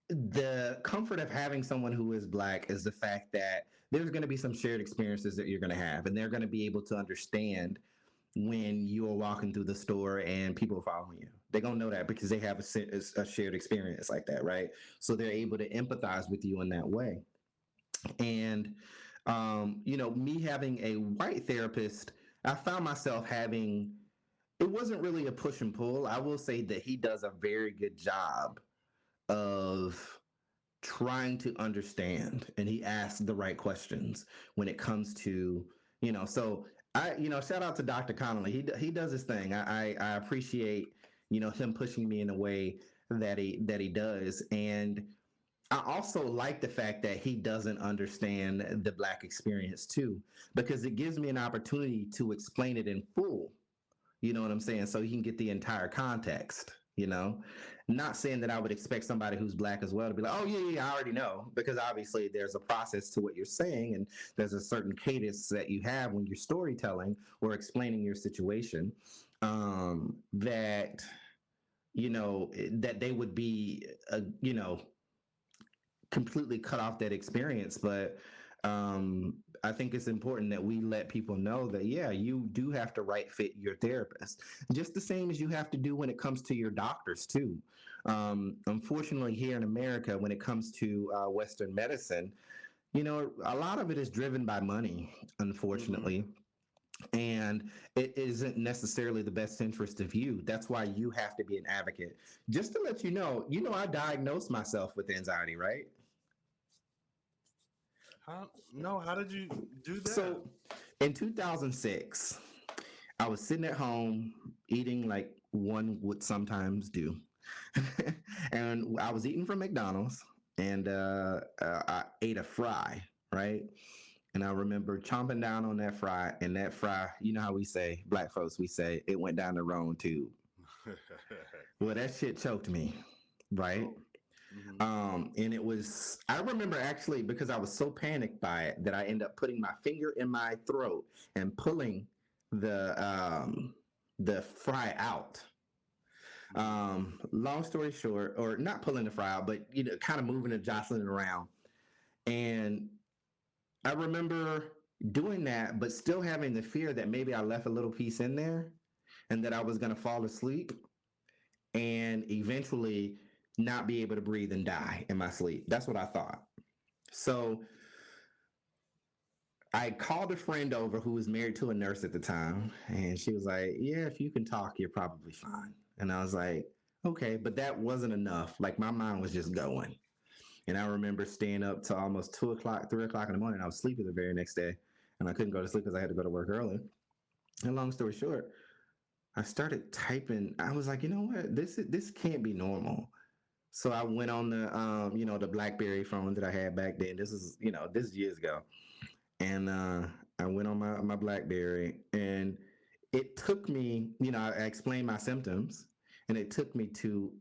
the comfort of having someone who is black is the fact that there's going to be some shared experiences that you're going to have, and they're going to be able to understand when you are walking through the store and people are following you. They're gonna know that because they have a shared experience like that, right? So they're able to empathize with you in that way. And me having a white therapist, I found myself having. It wasn't really a push and pull. I will say that he does a very good job of trying to understand, and he asks the right questions when it comes to so shout out to Dr. Connolly. He does his thing. I appreciate him pushing me in a way that he does. And I also like the fact that he doesn't understand the black experience too, because it gives me an opportunity to explain it in full. You know what I'm saying? So you can get the entire context, Not saying that I would expect somebody who's black as well to be like, oh, yeah, yeah, I already know, because obviously there's a process to what you're saying, and there's a certain cadence that you have when you're storytelling or explaining your situation, that, that they would be, completely cut off that experience. But I think it's important that we let people know that, yeah, you do have to right fit your therapist, just the same as you have to do when it comes to your doctors, too. Unfortunately, here in America, when it comes to Western medicine, a lot of it is driven by money, Hmm. unfortunately. And it isn't necessarily the best interest of you. That's why you have to be an advocate. Just to let I diagnosed myself with anxiety, right? How no? How did you do that? So in 2006, I was sitting at home eating like one would sometimes do. And I was eating from McDonald's, and I ate a fry, right? And I remember chomping down on that fry, and that fry, you know how we say, black folks, we say it went down the wrong tube. Well, that shit choked me, right? Oh, Mm-hmm. And I remember actually, because I was so panicked by it, that I ended up putting my finger in my throat and pulling the fry out. Mm-hmm. Long story short, or not pulling the fry out, but kind of moving and jostling it around. And I remember doing that, but still having the fear that maybe I left a little piece in there and that I was going to fall asleep and eventually not be able to breathe and die in my sleep. That's what I thought. So I called a friend over who was married to a nurse at the time, and she was like, "Yeah, if you can talk, you're probably fine." And I was like, "Okay," but that wasn't enough. Like my mind was just going. And I remember staying up to almost 2 o'clock, 3 o'clock in the morning. I was sleeping the very next day, and I couldn't go to sleep because I had to go to work early. And long story short, I started typing. I was like, you know what? This can't be normal. So I went on the BlackBerry phone that I had back then. This is years ago, and I went on my BlackBerry, and it took me. I explained my symptoms, and it took me to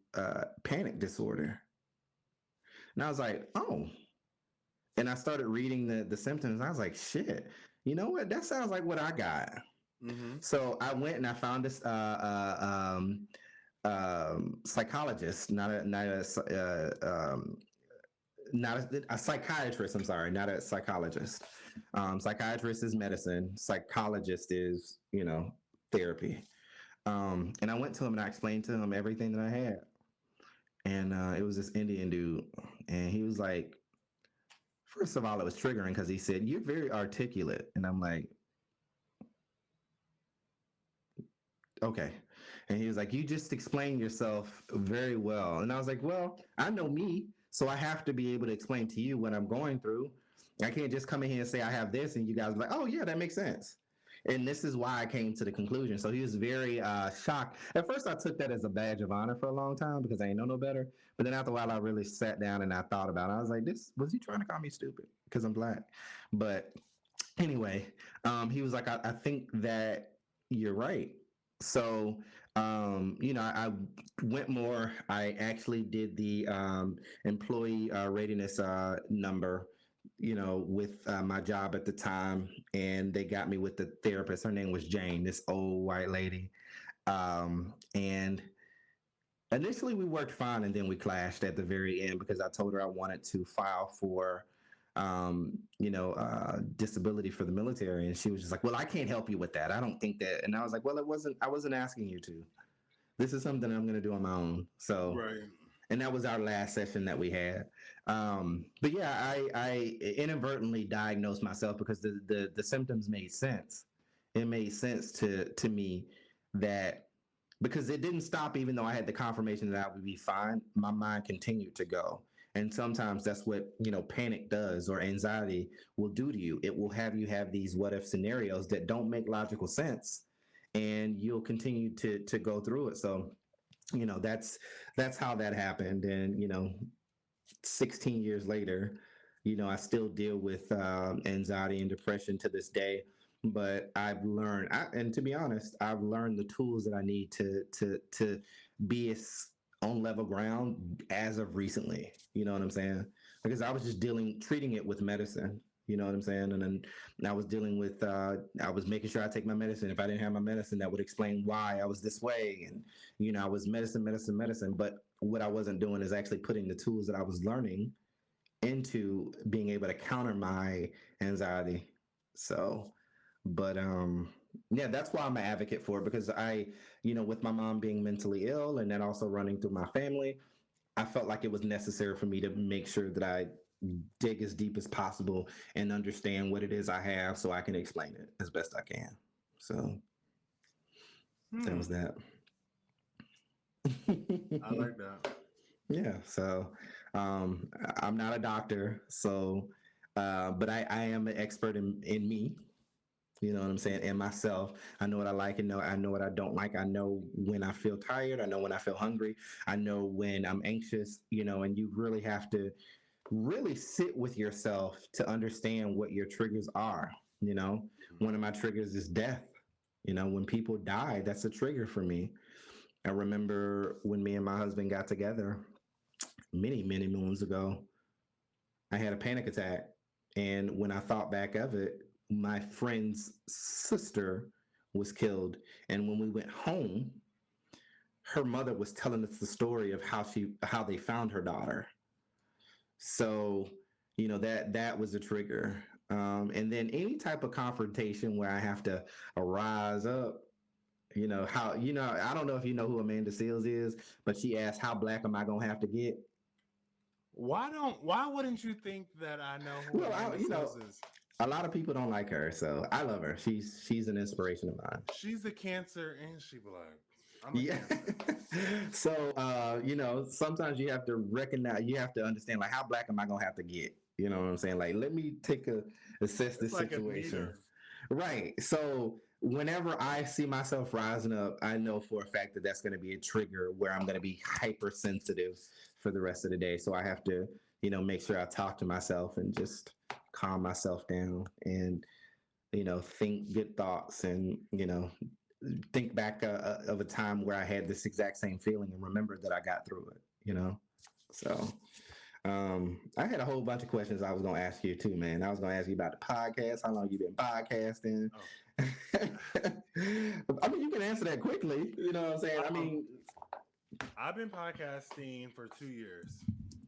panic disorder. And I was like, oh. And I started reading the symptoms. I was like, shit. You know what? That sounds like what I got. Mm-hmm. So I went and I found this psychologist, not a psychiatrist. I'm sorry, not a psychologist. Psychiatrist is medicine. Psychologist is therapy. And I went to him and I explained to him everything that I had. And it was this Indian dude, and he was like, first of all, it was triggering because he said, "You're very articulate," and I'm like, okay. And he was like, "You just explain yourself very well." And I was like, "Well, I know me, so I have to be able to explain to you what I'm going through. I can't just come in here and say I have this, and you guys are like, oh yeah, that makes sense." And this is why I came to the conclusion. So he was very shocked. At first, I took that as a badge of honor for a long time because I ain't know no better. But then after a while, I really sat down and I thought about it. I was like, "This was he trying to call me stupid because I'm black?" But anyway, he was like, I think that you're right. So, I went more. I actually did the employee readiness number, with my job at the time, and they got me with the therapist. Her name was Jane, this old white lady. And initially we worked fine, and then we clashed at the very end because I told her I wanted to file for disability for the military, and she was just like, "Well, I can't help you with that. I don't think that." And I was like, "Well, I wasn't asking you to. This is something I'm going to do on my own." So, Right. and that was our last session that we had. But yeah, I inadvertently diagnosed myself because the symptoms made sense. It made sense to me that, because it didn't stop even though I had the confirmation that I would be fine, my mind continued to go. And sometimes that's what, panic does, or anxiety will do to you. It will have you have these what if scenarios that don't make logical sense, and you'll continue to go through it. So, that's how that happened. And 16 years later, I still deal with anxiety and depression to this day. But I've learned, and to be honest, I've learned the tools that I need to be on level ground as of recently. You know what I'm saying? Because I was just treating it with medicine. You know what I'm saying? And then I was dealing with, I was making sure I take my medicine. If I didn't have my medicine, that would explain why I was this way. And, I was medicine. But what I wasn't doing is actually putting the tools that I was learning into being able to counter my anxiety. So, but yeah, that's why I'm an advocate for it, because with my mom being mentally ill and that also running through my family, I felt like it was necessary for me to make sure that I dig as deep as possible and understand what it is I have so I can explain it as best I can. So that was Hmm. that. I like that. Yeah. So I'm not a doctor, so but I am an expert in me. You know what I'm saying? And myself. I know what I like and I know what I don't like. I know when I feel tired. I know when I feel hungry. I know when I'm anxious, and you really have to really sit with yourself to understand what your triggers are. One of my triggers is death. When people die, that's a trigger for me. I remember when me and my husband got together, many moons ago, I had a panic attack. And when I thought back of it, my friend's sister was killed. And when we went home, her mother was telling us the story of how they found her daughter. So, that was a trigger. And then any type of confrontation where I have to rise up, I don't know if you know who Amanda Seales is, but she asked, how black am I going to have to get? Why wouldn't you think that I know who Well, Amanda Seales is? a lot of people don't like her, so I love her. She's an inspiration of mine. She's a Cancer and she black. I'm a Yeah. Cancer. So, sometimes you have to recognize, you have to understand, like, how black am I gonna have to get? You know what I'm saying? Like, let me assess this like situation. Right. So whenever I see myself rising up, I know for a fact that that's going to be a trigger where I'm going to be hypersensitive for the rest of the day. So I have to, make sure I talk to myself and just calm myself down and, think good thoughts and, think back of a time where I had this exact same feeling and remember that I got through it, So I had a whole bunch of questions I was going to ask you too, man. I was going to ask you about the podcast, how long you been podcasting. Oh. I mean, you can answer that quickly. You know what I'm saying? I've been podcasting for 2 years.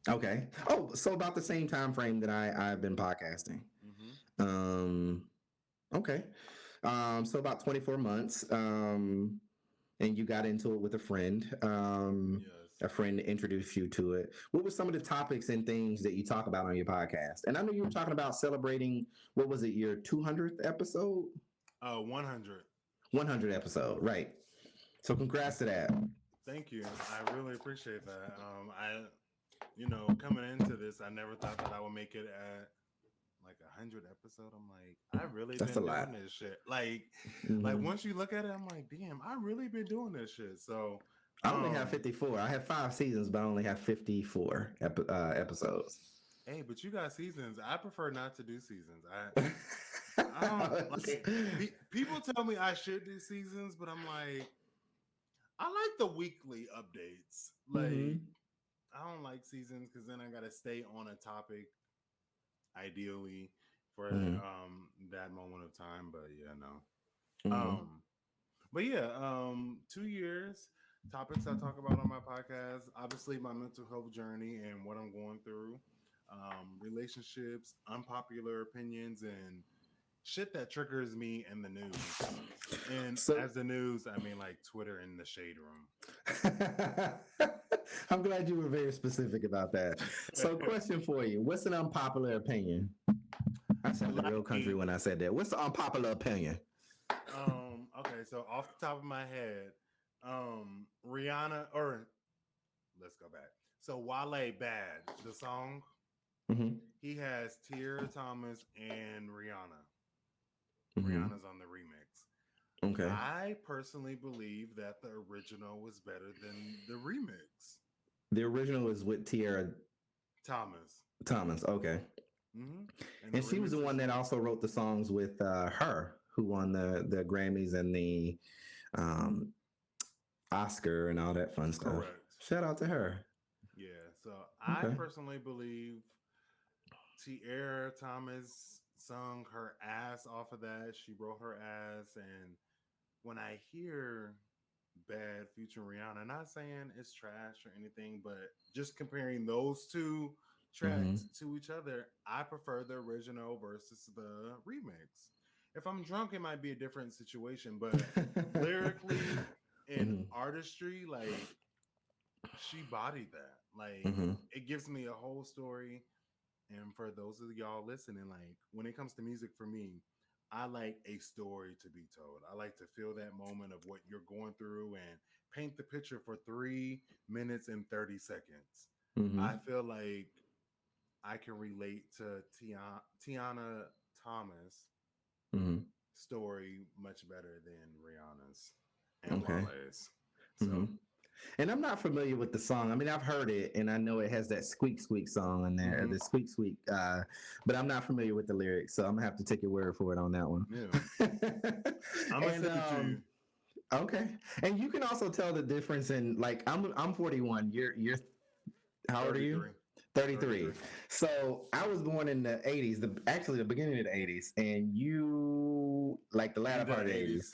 Okay. Oh, so about the same time frame that I've been podcasting. Mm-hmm. Okay. So about 24 months. And you got into it with a friend. Yes. A friend introduced you to it. What were some of the topics and things that you talk about on your podcast? And I know you were talking about celebrating, what was it, your 200th episode? 100. 100 episode, right. So congrats to that. Thank you. I really appreciate that. Coming into this, I never thought that I would make it at like 100 episode. I'm like, I really been doing this shit. Like once you look at it, I'm like, damn, I really been doing this shit. So I only have 54. I have 5 seasons, but I only have 54 episodes. Hey, but you got seasons. I prefer not to do seasons. I don't like. People tell me I should do seasons, but I'm like, I like the weekly updates. Like, I don't like seasons because then I gotta stay on a topic, ideally, for that moment of time. But yeah, no. But yeah, 2 years. Topics I talk about on my podcast, obviously my mental health journey and what I'm going through, relationships, unpopular opinions, and shit that triggers me in the news. And as the news, I mean like Twitter and the shade room. I'm glad you were very specific about that. So question for you. What's an unpopular opinion? I sounded real country when I said that. What's the unpopular opinion? Okay, so off the top of my head, Rihanna, or let's go back. So Wale Bad, the song, he has Tiara Thomas and Rihanna. Rihanna's on the remix. Okay. I personally believe that the original was better than the remix. The original is with Tiara Thomas, okay. And she was the one that also wrote the songs with her, who won the Grammys and the Oscar and all that fun stuff. Correct. Shout out to her. Yeah, so I personally believe Tiara Thomas sung her ass off of that. She wrote her ass, and when I hear Bad featuring Rihanna, not saying it's trash or anything, but just comparing those two tracks to each other, I prefer the original versus the remix. If I'm drunk, it might be a different situation, but lyrically and artistry, like, she bodied that. Like, it gives me a whole story. And for those of y'all listening, like, when it comes to music, for me, I like a story to be told. I like to feel that moment of what you're going through and paint the picture for 3 minutes and 30 seconds. I feel like I can relate to Tiana Thomas' story much better than Rihanna's and Wale's. So. And I'm not familiar with the song. I mean, I've heard it, and I know it has that squeak squeak song in there, the squeak squeak. But I'm not familiar with the lyrics, so I'm gonna have to take your word for it on that one. Yeah, I'm gonna send it to you. Okay, and you can also tell the difference in, like, I'm 41. You're How old are you? 33. 33. 33. So I was born in the 80s, actually the beginning of the 80s, and you like the latter End of part the of the 80s. 80s.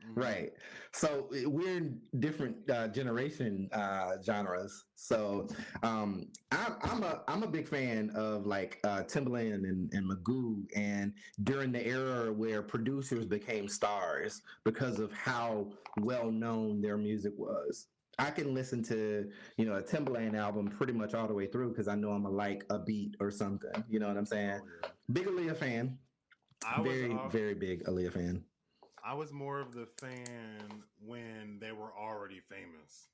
Hmm. Right. So we're in different generation genres. So I'm a big fan of like Timbaland and Magoo, and during the era where producers became stars because of how well known their music was. I can listen to a Timbaland album pretty much all the way through because I know I'm a like a beat or something. You know what I'm saying? Oh yeah. Big Aaliyah fan. I was Very uh, very big Aaliyah fan. I was more of the fan when they were already famous.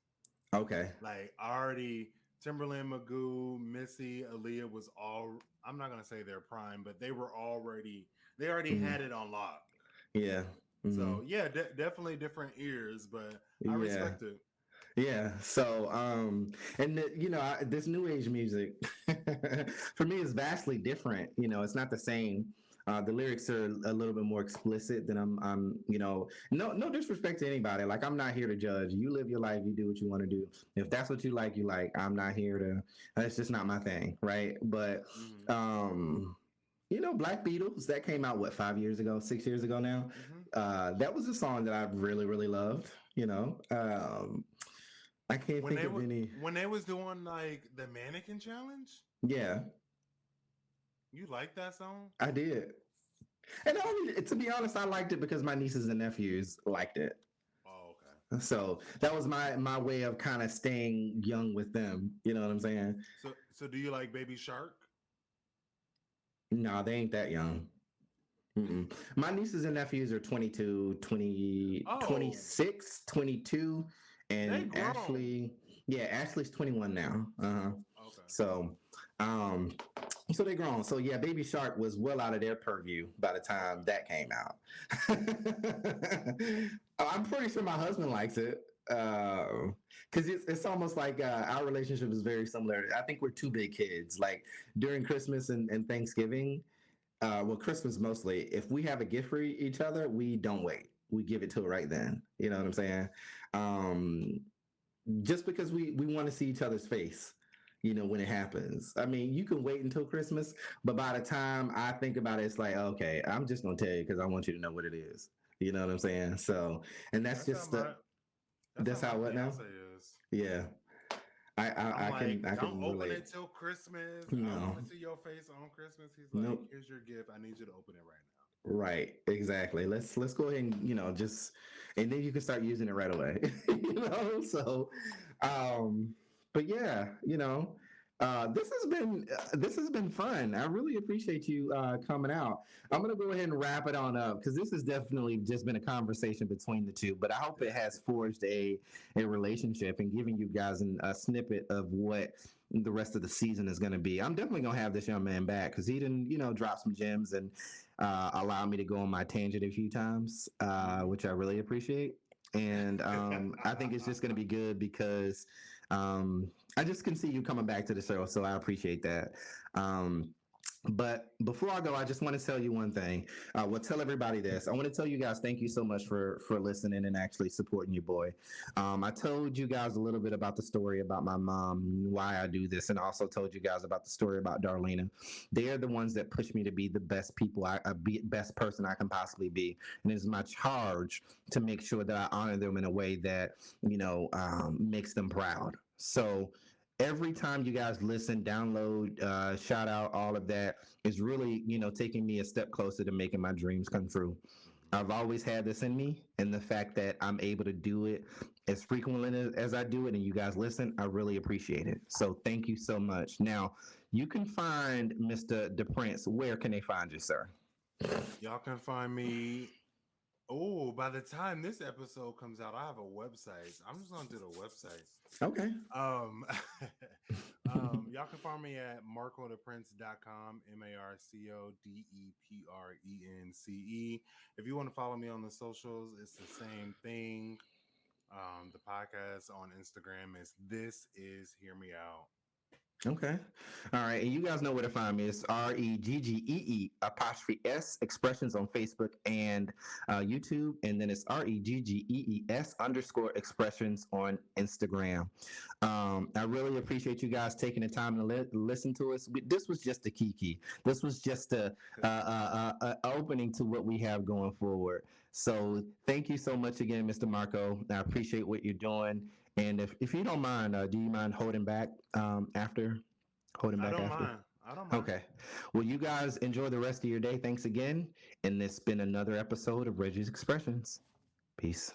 Okay. Like already Timberland, Magoo, Missy, Aaliyah was all. I'm not gonna say their prime, but they already Mm, had it on lock. yeah. Hmm. So yeah, definitely different ears, but I Yeah. respect it. Yeah. So, and this new age music for me is vastly different. It's not the same. The lyrics are a little bit more explicit than no disrespect to anybody. Like, I'm not here to judge. You live your life. You do what you want to do. If that's what you like, you like. I'm not here to. That's just not my thing, right? But, Hmm. Black Beatles that came out what 5 years ago, 6 years ago now. Hmm. That was a song that I really, really loved. I can't think of any. When they was doing like the mannequin challenge, Yeah, you like that song? I did. And only, to be honest, I liked it because my nieces and nephews liked it. Oh, okay. So that was my way of kind of staying young with them. You know what I'm saying? So do you like Baby Shark? No, they ain't that young. Mm-mm. My nieces and nephews are 22, 20, Oh, 26, 22, they and grown. Ashley's 21 now. Uh-huh. Okay. So, um, so they grown. So yeah, Baby Shark was well out of their purview by the time that came out. I'm pretty sure my husband likes it because it's almost like our relationship is very similar. I think we're two big kids. Like during Christmas and Thanksgiving, well, Christmas mostly. If we have a gift for each other, we don't wait. We give it to her right then. You know what I'm saying? Um, just because we want to see each other's face. When it happens. I mean, you can wait until Christmas, but by the time I think about it, it's like, okay, I'm just gonna tell you because I want you to know what it is. You know what I'm saying? So, and that's That's how just the my that's how that's my how what now? fiance is. Yeah, I'm I like, can I don't can open relate. it till Christmas. I don't No, want to see your face on Christmas. He's like, nope. here's your gift. I need you to open it right Right, exactly. Let's go ahead and just, and then you can start using it right away. So, um, but yeah, this has been fun. I really appreciate you coming out. I'm gonna go ahead and wrap it on up because this has definitely just been a conversation between the two. But I hope it has forged a relationship and giving you guys a snippet of what the rest of the season is going to be. I'm definitely going to have this young man back because he didn't, drop some gems and allow me to go on my tangent a few times, which I really appreciate. And I think it's just going to be good because I just can see you coming back to the show, so I appreciate that. Um, but before I go, I just want to tell you one thing. Well, tell everybody this. I want to tell you guys thank you so much for listening and actually supporting your boy. I told you guys a little bit about the story about my mom, why I do this, and also told you guys about the story about Darlena. They are the ones that push me to be the best best person I can possibly be, and it's my charge to make sure that I honor them in a way that makes them proud. So every time you guys listen, download, shout out, all of that is really, taking me a step closer to making my dreams come true. now. I've always had this in me, and the fact that I'm able to do it as frequently as I do it, and you guys listen, I really appreciate it. So thank you so much. Now, you can find Mr. DePrence. Where can they find you, sir? Y'all can find me. Oh, by the time this episode comes out, I have a website. I'm just gonna do the website. Okay. Um, y'all can find me at marcodeprince.com, MarcoDeprence. If you want to follow me on the socials, it's the same thing. The podcast on Instagram is This Is Hear Me Out. Okay. All right. And you guys know where to find me. It's REGGEE expressions on Facebook and YouTube. And then it's REGGEES_expressions on Instagram. I really appreciate you guys taking the time to listen to us. This was just a kiki. This was just a opening to what we have going forward. So thank you so much again, Mr. Marco. I appreciate what you're doing. And if you don't mind, do you mind after holding I back don't after? mind. I don't mind. Okay. Well, you guys enjoy the rest of your day. Thanks again. And this has been another episode of Reggie's Expressions. Peace.